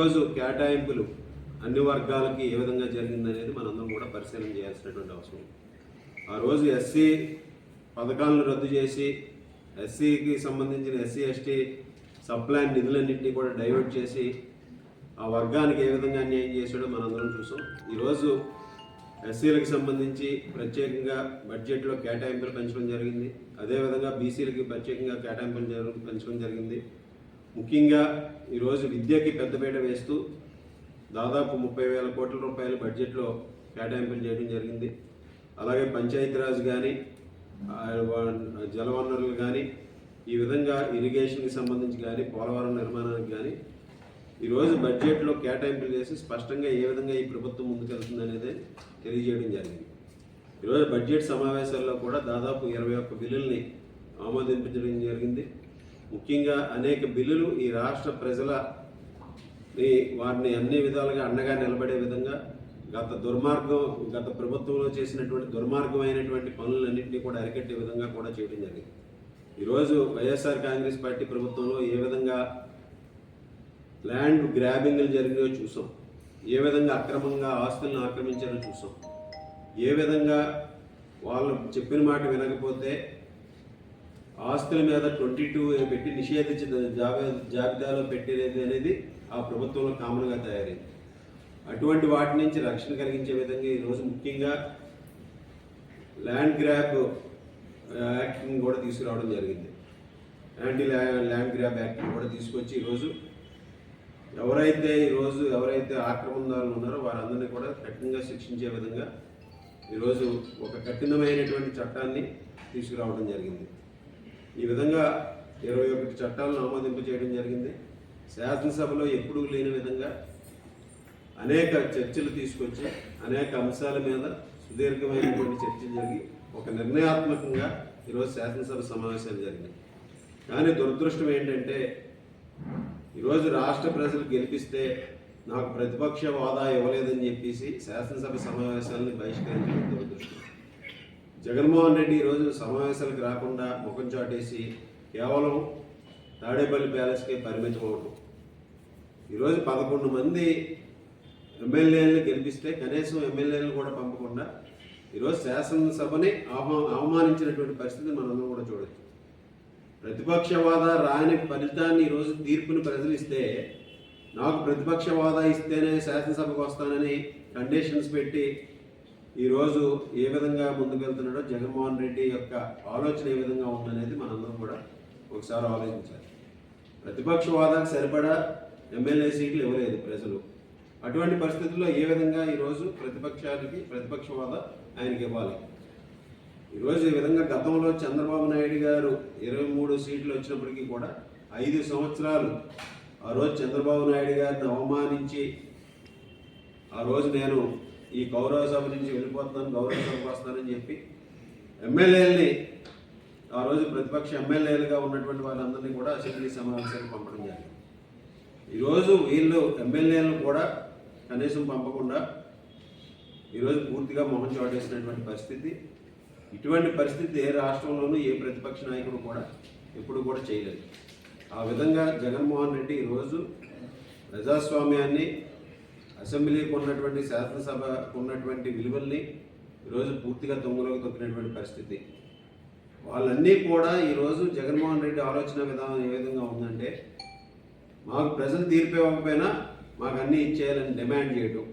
ఈరోజు కేటాయింపులు అన్ని వర్గాలకి ఏ విధంగా జరిగిందనేది మనందరం కూడా పరిశీలన చేయాల్సినటువంటి అవసరం. ఆ రోజు ఎస్సీ పథకాలను రద్దు చేసి ఎస్సీకి సంబంధించిన ఎస్సీ ఎస్టీ సప్లాన్ నిధులన్నింటినీ కూడా డైవర్ట్ చేసి ఆ వర్గానికి ఏ విధంగా అన్యాయం చేశాడో మనందరం చూసాం. ఈరోజు ఎస్సీలకు సంబంధించి ప్రత్యేకంగా బడ్జెట్లో కేటాయింపులు పెంచడం జరిగింది. అదేవిధంగా బీసీలకి ప్రత్యేకంగా కేటాయింపులు పెంచడం జరిగింది. ముఖ్యంగా ఈరోజు విద్యకి పెద్దపీట వేస్తూ దాదాపు 30,000 కోట్ల రూపాయలు బడ్జెట్లో కేటాయింపులు చేయడం జరిగింది. అలాగే పంచాయతీరాజ్ కానీ జలవనరులు కానీ ఈ విధంగా ఇరిగేషన్కి సంబంధించి కానీ పోలవరం నిర్మాణానికి కానీ ఈరోజు బడ్జెట్లో కేటాయింపులు చేసి స్పష్టంగా ఏ విధంగా ఈ ప్రభుత్వం ముందుకెళ్తుంది అనేది తెలియజేయడం జరిగింది. ఈరోజు బడ్జెట్ సమావేశాల్లో కూడా దాదాపు 21 బిల్లుల్ని ఆమోదించడం జరిగింది. ముఖ్యంగా అనేక బిల్లులు ఈ రాష్ట్ర ప్రజలని వారిని అన్ని విధాలుగా అండగా నిలబడే విధంగా గత ప్రభుత్వంలో చేసినటువంటి దుర్మార్గమైనటువంటి పనులన్నింటినీ కూడా అరికట్టే విధంగా కూడా చేయడం జరిగింది. ఈరోజు వైఎస్ఆర్ కాంగ్రెస్ పార్టీ ప్రభుత్వంలో ఏ విధంగా ల్యాండ్ గ్రాబింగ్లు జరిగినాయో చూసాం, ఏ విధంగా అక్రమంగా ఆస్తులను ఆక్రమించారో చూసాం, ఏ విధంగా వాళ్ళు చెప్పిన మాట వినకపోతే ఆస్తుల మీద 22 పెట్టి నిషేధించిన జాబితాలో పెట్టేది అనేది ఆ ప్రభుత్వంలో కామన్గా తయారైంది. అటువంటి వాటి నుంచి రక్షణ కలిగించే విధంగా ఈరోజు ముఖ్యంగా ల్యాండ్ గ్రాబ్ యాక్ట్ని కూడా తీసుకురావడం జరిగింది. యాంటీ ల్యాండ్ గ్రాబ్ యాక్ట్ని కూడా తీసుకొచ్చి ఈరోజు ఎవరైతే ఆక్రమణదారులు ఉన్నారో వారందరినీ కూడా కఠినంగా శిక్షించే విధంగా ఈరోజు ఒక కఠినమైనటువంటి చట్టాన్ని తీసుకురావడం జరిగింది. ఈ విధంగా 21 చట్టాలను ఆమోదింప చేయడం జరిగింది. శాసనసభలో ఎప్పుడూ లేని విధంగా అనేక చర్చలు తీసుకొచ్చి అనేక అంశాల మీద సుదీర్ఘమైనటువంటి చర్చలు జరిగి ఒక నిర్ణయాత్మకంగా ఈరోజు శాసనసభ సమావేశాలు జరిగినాయి. కానీ దురదృష్టం ఏంటంటే ఈరోజు రాష్ట్ర ప్రజలు గెలిపిస్తే నాకు ప్రతిపక్ష హోదా ఇవ్వలేదని చెప్పేసి శాసనసభ సమావేశాలని బహిష్కరించడం దురదృష్టం. జగన్మోహన్ రెడ్డి ఈరోజు సమావేశాలకు రాకుండా ముఖం చాటేసి కేవలం తాడేపల్లి ప్యాలెస్కే పరిమితం అవడం. ఈరోజు 11 మంది ఎమ్మెల్యేలను గెలిపిస్తే కనీసం ఎమ్మెల్యేలను కూడా పంపకుండా ఈరోజు శాసనసభని అవమానించినటువంటి పరిస్థితిని మనందరం కూడా చూడొచ్చు. ప్రతిపక్ష హోదా రాని ఫలితాన్ని ఈరోజు తీర్పుని ప్రజలు ఇస్తే నాకు ప్రతిపక్ష హోదా ఇస్తేనే శాసనసభకు వస్తానని కండిషన్స్ పెట్టి ఈరోజు ఏ విధంగా ముందుకెళ్తున్నాడో జగన్మోహన్ రెడ్డి యొక్క ఆలోచన ఏ విధంగా ఉందనేది మనందరం కూడా ఒకసారి ఆలోచించాలి. ప్రతిపక్ష హోదాకు సరిపడా ఎమ్మెల్యే సీట్లు ఇవ్వలేదు ప్రజలు. అటువంటి పరిస్థితుల్లో ఏ విధంగా ఈరోజు ప్రతిపక్ష హోదా ఆయనకి ఇవ్వాలి? ఈరోజు ఈ విధంగా గతంలో చంద్రబాబు నాయుడు గారు 23 సీట్లు వచ్చినప్పటికీ కూడా 5 సంవత్సరాలు ఆ రోజు చంద్రబాబు నాయుడు గారిని అవమానించి ఆ రోజు నేను ఈ గౌరవ సభ నుంచి వెళ్ళిపోతున్నాను, గౌరవ సభకు వస్తానని చెప్పి ఎమ్మెల్యేలని ఆ రోజు ప్రతిపక్ష ఎమ్మెల్యేలుగా ఉన్నటువంటి వాళ్ళందరినీ కూడా అసెంబ్లీ సమావేశాలకు పంపడం జరిగింది. ఈరోజు వీళ్ళు ఎమ్మెల్యేలను కూడా కనీసం పంపకుండా ఈరోజు పూర్తిగా మొహం చాటేసినటువంటి పరిస్థితి. ఇటువంటి పరిస్థితి ఏ రాష్ట్రంలోనూ ఏ ప్రతిపక్ష నాయకుడు కూడా ఎప్పుడు కూడా చేయలేదు. ఆ విధంగా జగన్మోహన్ రెడ్డి ఈరోజు ప్రజాస్వామ్యాన్ని, అసెంబ్లీకి ఉన్నటువంటి శాసనసభకు ఉన్నటువంటి విలువల్ని ఈరోజు పూర్తిగా తొంగలోకి తొక్కినటువంటి పరిస్థితి. వాళ్ళన్నీ కూడా ఈరోజు జగన్మోహన్ రెడ్డి ఆలోచన విధానం ఏ విధంగా ఉందంటే మాకు ప్రజలు తీర్పు ఇవ్వకపోయినా మాకు అన్నీ ఇచ్చేయాలని డిమాండ్ చేయడం.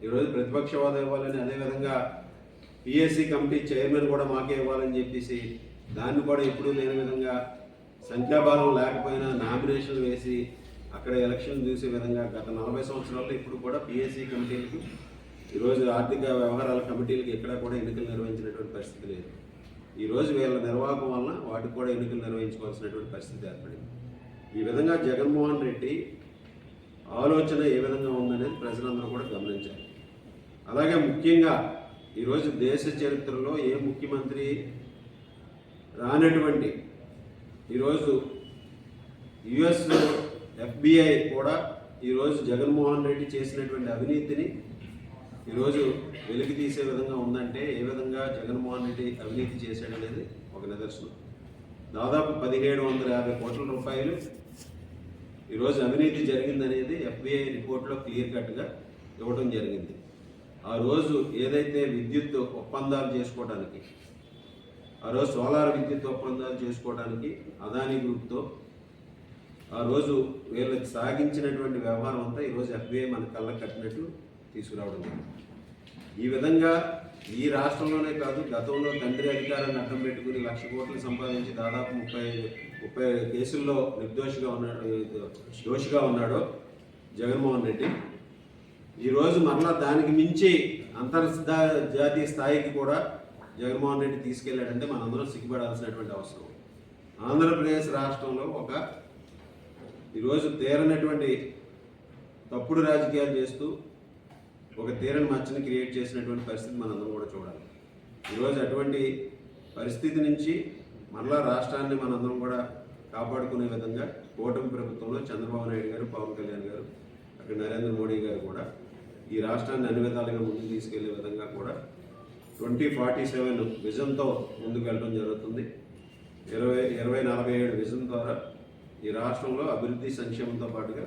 ఈరోజు ప్రతిపక్ష హోదా ఇవ్వాలని, అదేవిధంగా పిఎస్సి కమిటీ చైర్మన్ కూడా మాకే ఇవ్వాలని చెప్పేసి దాన్ని కూడా ఎప్పుడూ లేని విధంగా సంఖ్యాబలం లేకపోయినా నామినేషన్లు వేసి అక్కడ ఎలక్షన్ చూసే విధంగా గత 40 సంవత్సరాల్లో ఇప్పుడు కూడా పిఎస్సి కమిటీలకు ఈరోజు ఆర్థిక వ్యవహారాల కమిటీలకు ఎక్కడా కూడా ఎన్నికలు నిర్వహించినటువంటి పరిస్థితి లేదు. ఈరోజు వీళ్ళ నిర్వాహకం వలన వాటికి కూడా ఎన్నికలు నిర్వహించుకోవాల్సినటువంటి పరిస్థితి ఏర్పడింది. ఈ విధంగా జగన్మోహన్ రెడ్డి ఆలోచన ఏ విధంగా ఉందనేది ప్రజలందరూ కూడా గమనించాలి. అలాగే ముఖ్యంగా ఈరోజు దేశ చరిత్రలో ఏ ముఖ్యమంత్రి రానటువంటి ఈరోజు యుఎస్ FBI కూడా ఈరోజు జగన్మోహన్ రెడ్డి చేసినటువంటి అవినీతిని ఈరోజు వెలికి తీసే విధంగా ఉందంటే ఏ విధంగా జగన్మోహన్ రెడ్డి అవినీతి చేశాడనేది ఒక నిదర్శనం. దాదాపు 1750 కోట్ల రూపాయలు ఈరోజు అవినీతి జరిగిందనేది FBI రిపోర్ట్లో క్లియర్ కట్గా ఇవ్వడం జరిగింది. ఆ రోజు ఏదైతే విద్యుత్ ఒప్పందాలు చేసుకోవడానికి, ఆ రోజు సోలార్ విద్యుత్ ఒప్పందాలు చేసుకోవడానికి అదానీ గ్రూప్తో ఆ రోజు వీళ్ళకి సాగించినటువంటి వ్యవహారం అంతా ఈరోజు FBI మన కళ్ళకు కట్టినట్లు తీసుకురావడం జరిగింది. ఈ విధంగా ఈ రాష్ట్రంలోనే కాదు, గతంలో తండ్రి అధికారాన్ని అడ్డం పెట్టుకుని 1,00,000 కోట్లు సంపాదించి దాదాపు 30 కేసుల్లో దోషిగా ఉన్నాడు జగన్మోహన్ రెడ్డి. ఈరోజు మరలా దానికి మించి అంతర్జాతీయ స్థాయికి కూడా జగన్మోహన్ రెడ్డి తీసుకెళ్లాడంటే మనందరం సిగ్గుపడాల్సినటువంటి అవసరం. ఆంధ్రప్రదేశ్ రాష్ట్రంలో ఈరోజు తీరనటువంటి తప్పుడు రాజకీయాలు చేస్తూ ఒక తీరని మచ్చని క్రియేట్ చేసినటువంటి పరిస్థితి మనందరం కూడా చూడాలి. ఈరోజు అటువంటి పరిస్థితి నుంచి మరలా రాష్ట్రాన్ని మనందరం కూడా కాపాడుకునే విధంగా కూటమి ప్రభుత్వంలో చంద్రబాబు నాయుడు గారు, పవన్ కళ్యాణ్ గారు, అక్కడ నరేంద్ర మోడీ గారు కూడా ఈ రాష్ట్రాన్ని అన్ని విధాలుగా ముందుకు తీసుకెళ్లే విధంగా కూడా 2047 విజన్తో ముందుకు వెళ్ళడం జరుగుతుంది. 2047 విజన్ ద్వారా ఈ రాష్ట్రంలో అభివృద్ధి సంక్షేమంతో పాటుగా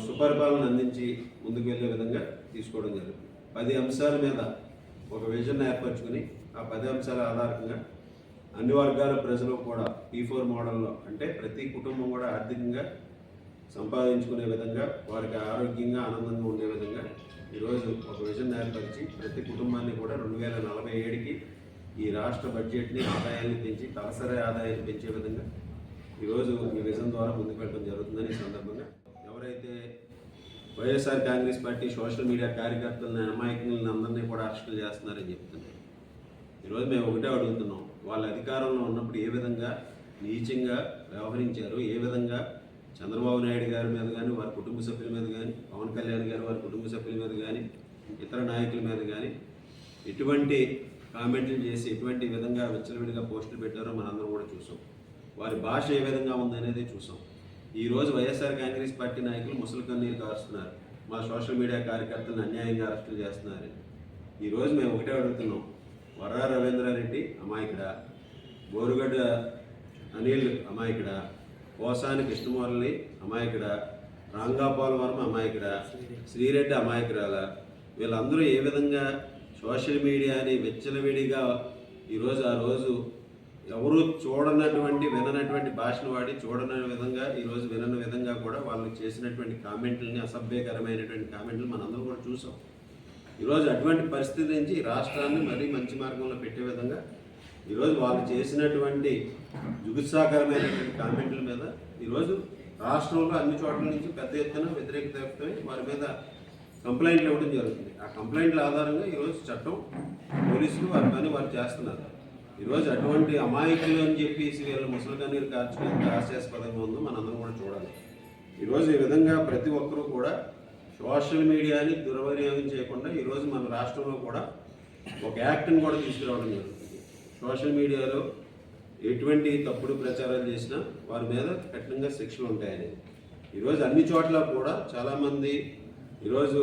సుపరిపాలన అందించి ముందుకు వెళ్ళే విధంగా తీసుకోవడం జరుగుతుంది. 10 అంశాల మీద ఒక విజన్ ఏర్పరచుకుని ఆ 10 అంశాల ఆధారంగా అన్ని వర్గాల ప్రజలు కూడా P4 మోడల్లో, అంటే ప్రతి కుటుంబం కూడా ఆర్థికంగా సంపాదించుకునే విధంగా, వారికి ఆరోగ్యంగా ఆనందంగా ఉండే విధంగా ఈరోజు ఒక విజన్ ఏర్పరిచి ప్రతి కుటుంబాన్ని కూడా 2047కి ఈ రాష్ట్ర బడ్జెట్ని, ఆదాయాన్ని పెంచి తలసరి ఆదాయాన్ని పెంచే విధంగా ఈరోజు ఈ విజన్ ద్వారా ముందుకు వెళ్ళడం జరుగుతుందని ఈ సందర్భంగా ఎవరైతే YSR Congress party social media కార్యకర్తలను, అమాయకులను అందరినీ కూడా అరెస్టులు చేస్తున్నారని చెప్తున్నారు. ఈరోజు మేము ఒకటే అడుగుతున్నాం, వాళ్ళ అధికారంలో ఉన్నప్పుడు ఏ విధంగా నీచంగా వ్యవహరించారు, ఏ విధంగా చంద్రబాబు నాయుడు గారి మీద కానీ, వారి కుటుంబ సభ్యుల మీద కానీ, పవన్ కళ్యాణ్ గారు వారి కుటుంబ సభ్యుల మీద కానీ, ఇతర నాయకుల మీద కానీ ఎటువంటి కామెంట్లు చేసి ఎటువంటి విధంగా విచ్చలవిడిగా పోస్టులు పెట్టారో మనందరం కూడా చూసాం. వారి భాష ఏ విధంగా ఉందనేది చూసాం. ఈరోజు వైఎస్ఆర్ కాంగ్రెస్ పార్టీ నాయకులు ముసలి కన్నీరు కారుస్తున్నారు, మా సోషల్ మీడియా కార్యకర్తలను అన్యాయంగా అరెస్టులు చేస్తున్నారు. ఈరోజు మేము ఒకటే అడుగుతున్నాం, వర్రా రవీంద్రారెడ్డి అమాయకుడా, బోరుగడ్డ అనిల్ అమాయకుడా, పోసాని కృష్ణమురళి అమాయకుడా, రాంగాపాల్ వర్మ అమాయకుడా, శ్రీరెడ్డి అమాయకురాల, వీళ్ళందరూ ఏ విధంగా సోషల్ మీడియాని విచ్చలవిడిగా ఈరోజు ఆ రోజు ఎవరు చూడనటువంటి విననటువంటి భాషను వాడి చూడని విధంగా ఈరోజు వినని విధంగా కూడా వాళ్ళు చేసినటువంటి కామెంట్లని, అసభ్యకరమైనటువంటి కామెంట్లు మనందరం కూడా చూసాం. ఈరోజు అటువంటి పరిస్థితి నుంచి రాష్ట్రాన్ని మరీ మంచి మార్గంలో పెట్టే విధంగా ఈరోజు వాళ్ళు చేసినటువంటి జుగుత్సాకరమైనటువంటి కామెంట్ల మీద ఈరోజు రాష్ట్రంలో అన్ని చోట్ల నుంచి పెద్ద ఎత్తున వ్యతిరేకత వ్యక్తమై వారి మీద కంప్లైంట్లు ఇవ్వడం జరుగుతుంది. ఆ కంప్లైంట్ల ఆధారంగా ఈరోజు చట్టం, పోలీసులు వారి పని వారు చేస్తున్నారు. ఈరోజు అటువంటి అమాయకులు అని చెప్పేసి వీళ్ళు ముసలి కన్నీరు కార్చుకుని హాస్యాస్పదంగా ఉందో మనందరం కూడా చూడాలి. ఈరోజు ఈ విధంగా ప్రతి ఒక్కరూ కూడా సోషల్ మీడియాని దుర్వినియోగం చేయకుండా ఈరోజు మన రాష్ట్రంలో కూడా ఒక యాక్ట్ని కూడా తీసుకురావడం జరుగుతుంది. సోషల్ మీడియాలో ఎటువంటి తప్పుడు ప్రచారాలు చేసినా వారి మీద కఠినంగా శిక్షలు ఉంటాయని ఈరోజు అన్ని చోట్ల కూడా చాలామంది ఈరోజు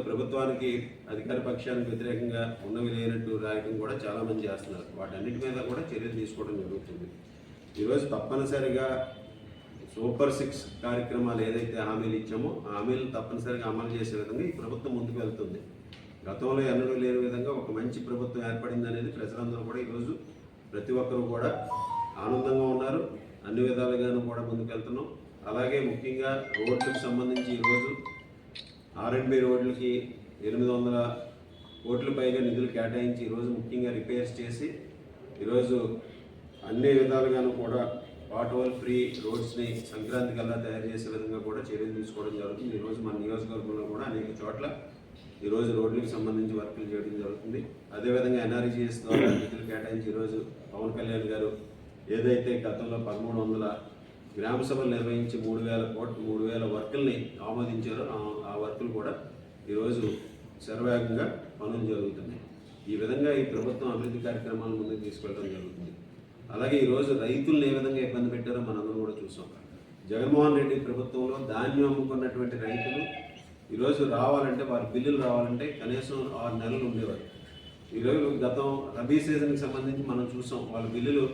ప్రభుత్వానికి అధికార పక్షానికి వ్యతిరేకంగా ఉన్నవి లేనట్టు రాయటం కూడా చాలామంది చేస్తున్నారు. వాటన్నిటి మీద కూడా చర్యలు తీసుకోవడం జరుగుతుంది. ఈరోజు తప్పనిసరిగా సూపర్ 6 కార్యక్రమాలు ఏదైతే హామీలు ఇచ్చామో ఆ హామీలు తప్పనిసరిగా అమలు చేసే విధంగా ఈ ప్రభుత్వం ముందుకు వెళ్తుంది. గతంలో ఎన్నడూ లేని విధంగా ఒక మంచి ప్రభుత్వం ఏర్పడింది అనేది ప్రజలందరూ కూడా ఈరోజు ప్రతి ఒక్కరూ కూడా ఆనందంగా ఉన్నారు. అన్ని విధాలుగాను కూడా ముందుకు వెళ్తున్నాం. అలాగే ముఖ్యంగా రోడ్లకు సంబంధించి ఈరోజు R&B రోడ్లకి 800 కోట్ల పైగా నిధులు కేటాయించి ఈరోజు ముఖ్యంగా రిపేర్స్ చేసి ఈరోజు అన్ని విధాలుగాను కూడా పాట్-హోల్ ఫ్రీ రోడ్స్ని సంక్రాంతి కల్లా తయారు చేసే విధంగా కూడా చర్యలు తీసుకోవడం జరుగుతుంది. ఈరోజు మన నియోజకవర్గంలో కూడా అనేక చోట్ల ఈరోజు రోడ్లకు సంబంధించి వర్కులు చేయడం జరుగుతుంది. అదేవిధంగా NRGS ద్వారా నిధులు కేటాయించి ఈరోజు పవన్ కళ్యాణ్ గారు ఏదైతే గతంలో 1300 గ్రామ సభలు నిర్వహించి 3,000 వర్కుల్ని ఆమోదించారో ఆ వర్కులు కూడా ఈరోజు శరవేగంగా పనులు జరుగుతున్నాయి. ఈ విధంగా ఈ ప్రభుత్వం అభివృద్ధి కార్యక్రమాలను ముందుకు తీసుకెళ్ళడం జరుగుతుంది. అలాగే ఈరోజు రైతులను ఏ విధంగా ఇబ్బంది పెట్టారో మనందరం కూడా చూసాం. జగన్మోహన్ రెడ్డి ప్రభుత్వంలో ధాన్యం అమ్ముకున్నటువంటి రైతులు ఈరోజు రావాలంటే వారి బిల్లులు రావాలంటే కనీసం 6 నెలలు ఉండేవారు. ఈరోజు గతం రబీ సీజన్కి సంబంధించి మనం చూసాం, వాళ్ళ బిల్లులు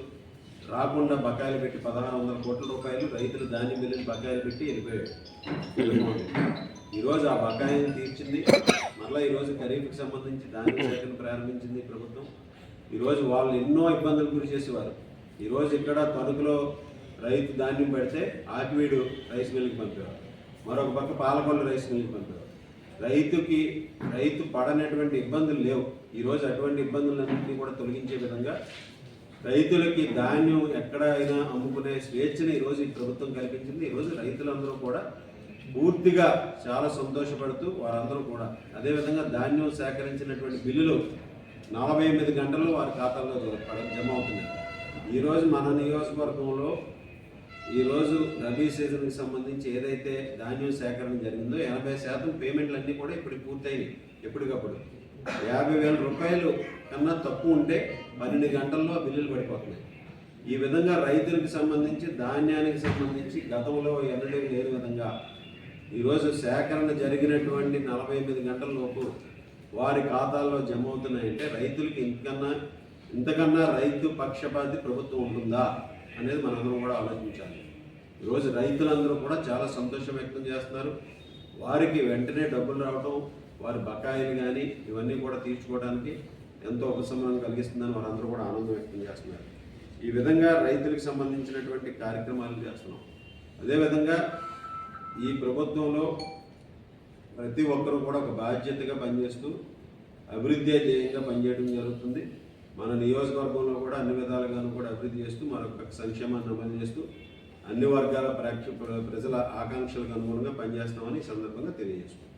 రాకుండా బకాయిలు పెట్టి 1600 కోట్ల రూపాయలు రైతులు ధాన్యం బిల్లులు బకాయిలు పెట్టి వెళ్ళిపోయాడు జగన్మోహన్ రెడ్డి. ఈరోజు ఆ బకాయిని తీర్చింది. మళ్ళీ ఈరోజు ఖరీఫ్కి సంబంధించి ధాన్యం సేకరణ ప్రారంభించింది ప్రభుత్వం. ఈరోజు వాళ్ళు ఎన్నో ఇబ్బందులు గురి చేసేవారు. ఈరోజు ఇక్కడ తణుకులో రైతు ధాన్యం పెడితే ఆకివీడు రైస్ మిల్కి పంపేవారు, మరొక పక్క పాలకొల్లు రైస్ మిల్కి పంపేవారు. రైతు పడనటువంటి ఇబ్బందులు లేవు. ఈరోజు అటువంటి ఇబ్బందులన్నింటినీ కూడా తొలగించే విధంగా రైతులకి ధాన్యం ఎక్కడైనా అమ్ముకునే స్వేచ్ఛని ఈరోజు ఈ ప్రభుత్వం కల్పించింది. ఈరోజు రైతులందరూ కూడా పూర్తిగా చాలా సంతోషపడుతూ వారందరూ కూడా అదేవిధంగా ధాన్యం సేకరించినటువంటి బిల్లులు 48 గంటల్లో వారి ఖాతాల్లో జమ అవుతున్నాయి. ఈరోజు మన నియోజకవర్గంలో ఈరోజు రబీ సీజన్కి సంబంధించి ఏదైతే ధాన్యం సేకరణ జరిగిందో 80% పేమెంట్లు అన్నీ కూడా ఇప్పుడు పూర్తయినాయి. ఎప్పటికప్పుడు 50,000 రూపాయలు కన్నా తక్కువ ఉంటే 12 గంటల్లో బిల్లులు పడిపోతున్నాయి. ఈ విధంగా రైతులకు సంబంధించి ధాన్యానికి సంబంధించి గతంలో ఎన్నడూ లేని విధంగా ఈరోజు సేకరణ జరిగినటువంటి 48 గంటల లోపు వారి ఖాతాల్లో జమ అవుతున్నాయంటే రైతులకి ఇంతకన్నా రైతు పక్షపాతి ప్రభుత్వం ఉంటుందా అనేది మనందరం కూడా ఆలోచించాలి. ఈరోజు రైతులందరూ కూడా చాలా సంతోషం వ్యక్తం చేస్తున్నారు. వారికి వెంటనే డబ్బులు రావడం, వారి బకాయిలు కానీ ఇవన్నీ కూడా తీర్చుకోవడానికి ఎంతో ఉపశమనం కలిగిస్తుందని వారందరూ కూడా ఆనందం వ్యక్తం చేస్తున్నారు. ఈ విధంగా రైతులకు సంబంధించినటువంటి కార్యక్రమాలు చేస్తున్నాం. అదేవిధంగా ఈ ప్రభుత్వంలో ప్రతి ఒక్కరూ కూడా ఒక బాధ్యతగా పనిచేస్తూ అభివృద్ధి ధ్యేయంగా పనిచేయడం జరుగుతుంది. మన నియోజకవర్గంలో కూడా అన్ని విధాలుగాను కూడా అభివృద్ధి చేస్తూ మరొక సంక్షేమాన్ని అమలు చేస్తూ అన్ని వర్గాల ప్రజల ఆకాంక్షలకు అనుగుణంగా పనిచేస్తామని ఈ సందర్భంగా తెలియజేస్తున్నాం.